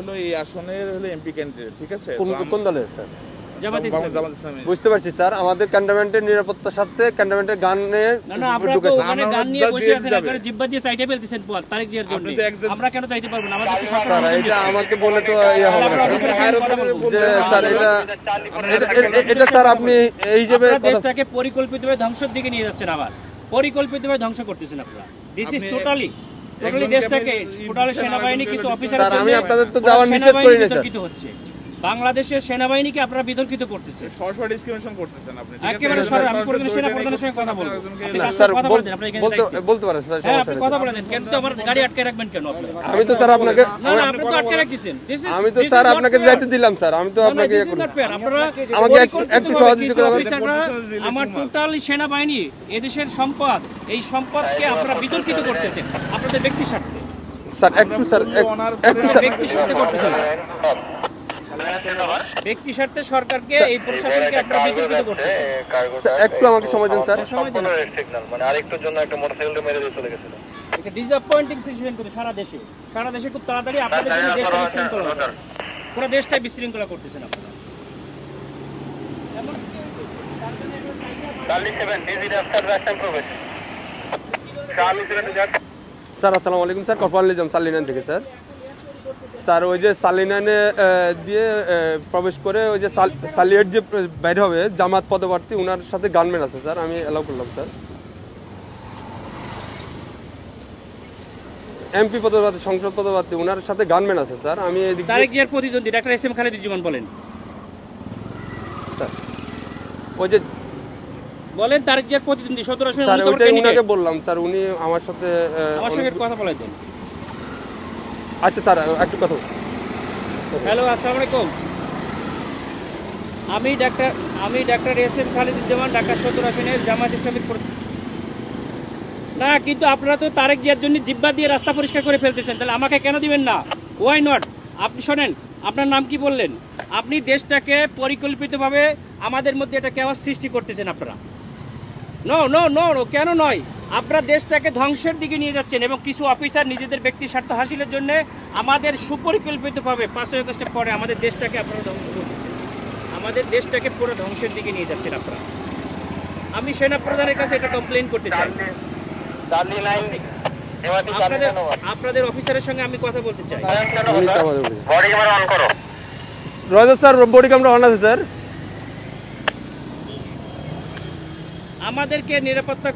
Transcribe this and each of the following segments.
হলো এই আসনের হলো এমপি ক্যান্ডিডেট, ঠিক আছে? কোন দলের স্যার? জামাত ইসলামী। বুঝতে পারছি স্যার, আমাদের ক্যান্টনমেন্টের নিরাপত্তার সাথে ক্যান্টনমেন্টের গানে না আপনারা তো ওখানে গান নিয়ে বসে আছেন, আপনারা জিব্বা দিয়ে সাইডে ফেলতেছেন তারেক জিয়ার জন্য। আমরা কেন চাইতে পারবো না? আমাদের তো স্যার এটা আমাকে বলে তো ইয়া হবে না যে স্যার এটা স্যার আপনি এই হিসেবে দেশটাকে পরিকল্পিতভাবে ধ্বংসের দিকে নিয়ে যাচ্ছেন, আবার পরিকল্পিতভাবে ধ্বংস করতেছেন আপনারা। দিস ইজ টোটালি দেশটাকে টোটাল সেনাবাহিনী কিছু অফিসার, আমি আপনাদের তো যাওয়ার নিষেধ করি না স্যার। হচ্ছে বাংলাদেশের সেনাবাহিনীকে আপনারা বিতর্কিত করতেছে, সরাসরি ডিসক্রিমিনেশন করতেছেন আপনি। একেবারে সরাসরি। আমি পরিবেশ সেনা প্রধানের সঙ্গে কথা বলবো স্যার, কথা বলেন, আপনি এখানে বলতে পারেন স্যার, হ্যাঁ আপনি কথা বলেন। কেন তো আমার গাড়ি আটকে রাখবেন কেন আপনি? আমি তো স্যার আপনাকে না আপনি তো আটকে রাখছেন। আমি তো স্যার আপনাকে যাইতে দিলাম স্যার, আমি তো আপনাকে আপনারা আমাকে একটু সহযোগিতা করবেন। আমার টোটাল সেনাবাহিনী এদেশের সম্পদ, এই সম্পদকে আপনারা বিতর্কিত করতেছেন আপনাদের ব্যক্তি স্বার্থে। স্যার একটু স্যার ব্যক্তি স্বার্থে করতেছেন, ব্যক্তি স্বার্থে সরকারকে এই প্রশাসনকে আপনারা বিতর্কিত করতেছেন। একটু আমাকে সময় দেন স্যার। সময় দেন, মানে আরেকটুর জন্য একটা মোটরসাইকেল মেরে দিয়ে চলে গেছিল। এটা ডিসঅ্যাপয়েন্টিং সিচুয়েশন করে সারা দেশে খুব তাড়াতাড়ি আপনাদের জন্য দেশটা বিশৃঙ্খলা হবে, পুরো দেশটাই বিশৃঙ্খলা করতেছেন আপনারা। স্যার আসসালামু আলাইকুম স্যার, কপাল নিজাম সালিনান থেকে স্যার। স্যার ওই যে সালিনানে দিয়ে প্রবেশ করে ওই যে সালিয়েট যে বাইরে হবে জামাত পদপ্রার্থী, ওনার সাথে গানম্যান আছে স্যার, আমি অ্যালাউ করলাম স্যার। এমপি পদপ্রার্থী, সংসদ পদপ্রার্থী, ওনার সাথে গানম্যান আছে স্যার। আমি এদিকে তারেক জিয়ার প্রতিদ্বন্দ্বী ডাক্তার এস এম খালেদুজ্জামান বলেন স্যার ওই যে বলেন তারেক জিয়ার প্রতিদ্বন্দ্বী 17 আসনের স্যার ওইটাই উনাকে বললাম স্যার, উনি আমার সাথে কথা বলে দেন। আচ্ছা স্যার একটু কথা। হ্যালো, আসসালামু আলাইকুম। আমি doctor S M Khaleduzzaman, Dhaka 17 আসনের জামাত ইসলামীর না, কিন্তু আপনারা তো তারেক জিয়ার জন্য জিব্বা দিয়ে রাস্তা পরিষ্কার করে ফেলতেছেন, তাহলে আমাকে কেন দিবেন না? Why not? আপনি শোনেন, আপনার নাম কি বললেন? আপনি দেশটাকে পরিকল্পিতভাবে আমাদের মধ্যে এটা কেওয়াস সৃষ্টি করতেছেন আপনারা। নো নো নো নো, কেন নয়? আপনারা দেশটাকে ধ্বংসের দিকে নিয়ে যাচ্ছেন এবং কিছু অফিসার নিজেদের ব্যক্তি স্বার্থ হাসিলের জন্য আমাদের সুপরিকল্পিতভাবে 5 আগস্টের পরে আমাদের দেশটাকে আপনারা ধ্বংস করতেছেন, আমাদের দেশটাকে পুরো ধ্বংসের দিকে নিয়ে যাচ্ছেন আপনারা। আমি সেনা প্রধানের কাছে এটা কমপ্লেইন করতে চাই। আপনাদের অফিসারের সঙ্গে আমি কথা বলতে চাই। স্যার বডি ক্যামেরা অন আছে স্যার। আমাদেরকে নিরাপত্তা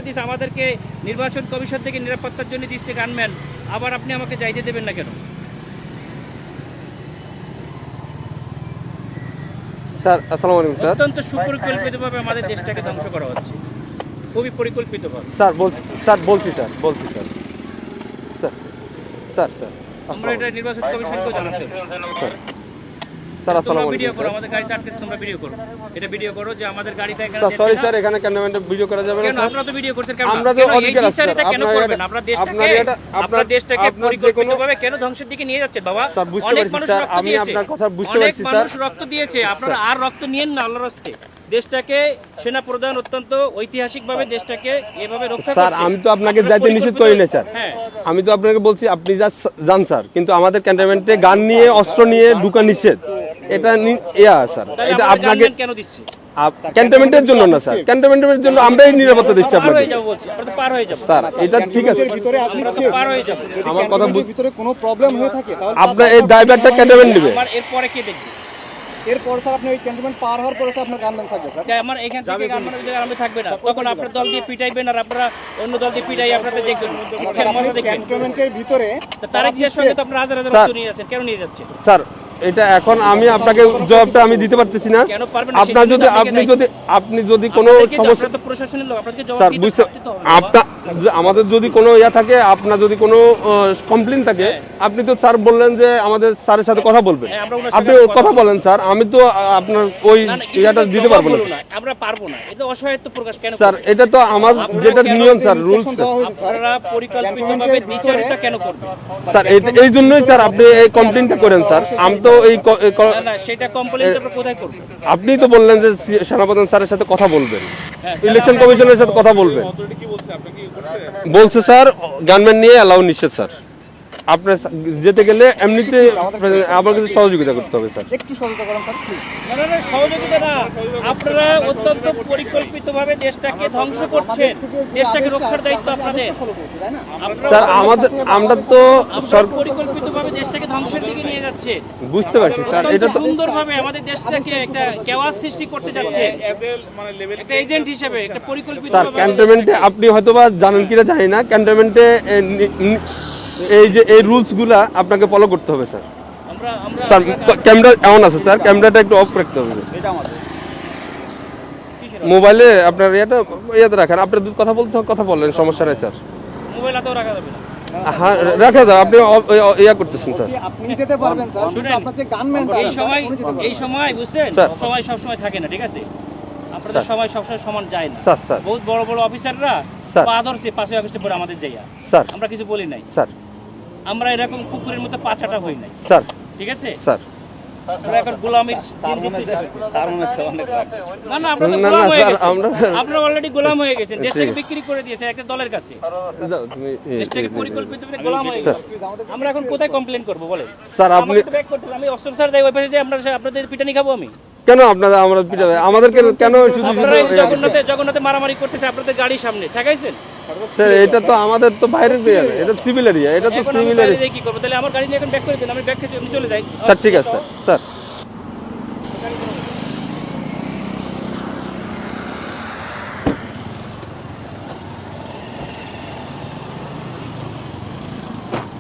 দিচ্ছে, আমাদেরকে নির্বাচন কমিশন থেকে নিরাপত্তার জন্য দিচ্ছে গানম্যান, আবার আপনি আমাকে যাইতে দেবেন না কেন? স্যার আসসালামু আলাইকুম স্যার। অত্যন্ত সুপরিকল্পিতভাবে আমাদের দেশটাকে ধ্বংস করা হচ্ছে, খুবই পরিকল্পিতভাবে। স্যার বলছি স্যার। আমরা এটা নির্বাচন কমিশনকেও জানাতে হবে। স্যার আসসালামু ভিডিও আলাইকুম করো, আমাদের গাড়িতে আটকেছে, তোমরা ভিডিও করো, এটা ভিডিও করো যে আমাদের গাড়িতে এখানে স্যার। সরি স্যার, এখানে ক্যামেরাম্যানটা ভিডিও করা যাবে না কেন? স্যার। আপনারা তো ভিডিও করছেন কেন? আমরা তো অধিকার আছে স্যার। কেন করবেন? আপনারা দেশটাকে পরিকল্পিতভাবে কেন ধ্বংসের দিকে নিয়ে যাচ্ছেন বাবা? স্যার বুঝতে অনেক পারছি মানুষ স্যার, রক্ত আমি দিয়েছে, আপনার কথা বুঝতে অনেক পারছি স্যার। মানুষ রক্ত দিয়েছে, আপনারা আর রক্ত নিয়েন না আল্লাহর রাস্তে। দেশটাকে সেনা প্রধান অত্যন্ত ঐতিহাসিকভাবে দেশটাকে এভাবে রক্ষা করছে। স্যার আমি তো আপনাকে যাইতে নিষেধ করি না স্যার। হ্যাঁ, আমি তো আপনাকে বলছি আপনি যান স্যার, কিন্তু আমাদের ক্যান্টনমেন্টে গান নিয়ে অস্ত্র নিয়ে ঢুকা নিষেধ, এটা স্যার। এটা আপনাকে কেন দিচ্ছে? ক্যান্টনমেন্টের জন্য না স্যার, ক্যান্টনমেন্টের জন্য আমরাই নিরাপত্তা দিচ্ছি পার আপনাকে হয়ে যাবো বলছি, আমরা তো পার হয়ে যাবো স্যার। এটা ঠিক আছে, আমরা তো পার হয়ে যাবো। আমার কথা ভিতরে কোনো প্রবলেম হয়ে থাকে তাহলে আপনার এই ড্রাইভারটা ক্যান্টনমেন্ট নেবে। আমার এরপরে কে দেখবে? এরপর স্যার আপনি ওই ক্যান্টনমেন্ট পার হওয়ার পরে আপনার গানম্যান থাকবে স্যার। আমার এখান থেকে গানম্যান থাকবে না, তখন আপনার দল দিয়ে পিটাইবেন আর আপনারা অন্য দল দিয়ে পিটাই আপনাদের দেখবেন, মজা দেখবেন। ক্যান্টনমেন্টের ভিতরে তারেক জিয়ার সঙ্গে তো আপনারা হাজার হাজার রক্ত নিয়ে যাচ্ছেন, কেন নিয়ে যাচ্ছেন? স্যার এটা এখন আমি আপনাকে জবাবটা আমি দিতে পারতেছি না। কেন পারবেন না? আপনার যদি আপনি যদি কোনো সমস্যা, আপনারা তো প্রশাসনের লোক, আপনাদেরকে স্যার জবাব বুঝতে দিতে হবে। আমাদের যদি কোনো ইয়া থাকে, আপনার যদি কোনো কমপ্লেইন থাকে, আপনি তো স্যার বললেন যে আমাদের স্যারের সাথে কথা বলবেন, আপনি কথা বলেন স্যার। আমি তো আপনার ওই ইয়াটা দিতে পারবো না, আমরা পারবো না, এটা অসহায়ত্ব প্রকাশ কেন স্যার। এটা তো আমার যেটা নিয়ম স্যার, রুলস আপনারা পরিকল্পিতভাবে দ্বিচারিতা কেন করবেন স্যার? এই জন্যই স্যার আপনি এই কমপ্লেইনটা করেন স্যার। আমি তো এই না সেটা কমপ্লেইন আপনারা কোথায় করবেন? আপনি তো বললেন যে সেনাপ্রধান স্যারের সাথে কথা বলবেন, ইলেকশন কমিশনের সাথে কথা বলবেন। বলছে স্যার গানম্যান নিয়ে অ্যালাউ নিষেধ স্যার। আপনার যেতে গেলে এমনিতে আমার কাছে সহযোগিতা করতে হবে স্যার। একটু সহযোগিতা করেন স্যার প্লিজ। না, না, সহযোগিতা না, আপনারা অত্যন্ত পরিকল্পিতভাবে দেশটাকে ধ্বংস করছেন, দেশটাকে রক্ষার দায়িত্ব আপনাদের। তাই না? স্যার আমরা তো আপনারা পরিকল্পিতভাবে দেশটাকে ধ্বংসের দিকে নিয়ে যাচ্ছে। বুঝতে পারছি স্যার, এটা তো সুন্দরভাবে আমাদের দেশটাকে একটা কেওয়াস সৃষ্টি করতে যাচ্ছে মানে লেভেল একটা এজেন্ট হিসেবে, একটা পরিকল্পিত স্যার ক্যান্টনমেন্টে আপনি হয়তোবা জানেন কিনা জানি না, ক্যান্টনমেন্টে এই যে এই রুলস গুলা আপনাকে ফলো করতে হবে স্যার। আমরা আমরা স্যার ক্যামেরা এমন আছে স্যার, ক্যামেরাটা একটু অফ রাখতে হবে। মোবাইলে আপনার ইয়াতে রাখেন, আপনি কথা বলতে কথা বললেন, সমস্যা নাই স্যার। মোবাইল হাতেও রাখা যাবে না। হ্যাঁ রাখা যাবে, আপনি ইয়া করতেছেন স্যার। আপনি যেতে পারবেন স্যার, কিন্তু আপনার যে গানম্যানটা এই সময় বুঝছেন, স্যার। সময় সব সময় থাকে না, ঠিক আছে? আপনাদের স্যার। সময় সবসময় সমান যায় না। স্যার স্যার বহুত বড় বড় অফিসাররা স্যার। পা ধরছে 5ই আগস্টের পরে আমাদের যাইয়া, স্যার আমরা কিছু বলি নাই। স্যার আমরা এরকম কুকুরের মতো পাচাটা হই নাই, স্যার ঠিক আছে? স্যার আমরা এখন গোলামির দিন দিতে না, না, আমরা তো না, গোলাম না, হয়ে স্যার, গেছি। আমরা- আপনারা অলরেডি গোলাম হয়ে গেছেন, দেশটাকে ঠিক আছে। বিক্রি করে দিয়েছে একটা দলের কাছে, দাও, তুমি দেশটাকে পরিকল্পিতভাবে গোলাম হয়ে স্যার। গেছে। আমরা এখন কোথায় কমপ্লেন করবো বলেন? স্যার আপনি আমাকে তো ব্যাক করতে হবে। আমি অস্ত্র স্যার যাই ওই পাশে যাই, আপনাদের পিটানি খাবো আমি? কেন আপনারা আমরা পিটাবে আমাদেরকে কেন শুধু আপনারা এই শুধু জগন্নাথে মারামারি করতেছে আপনাদের গাড়ির সামনে ঠেকাইছেন। স্যার এটা তো আমাদের তো বাইরের এরিয়া, এটা সিভিল এরিয়া, এটা তো এখন আমি সিভিল বাইরে এরিয়া। যেয়ে কি করবো? তাহলে আমার গাড়ি নিয়ে এখন ব্যাক করে দেন, আমি ব্যাক খেয়ে চলে যাই। স্যার ঠিক আছে স্যার স্যার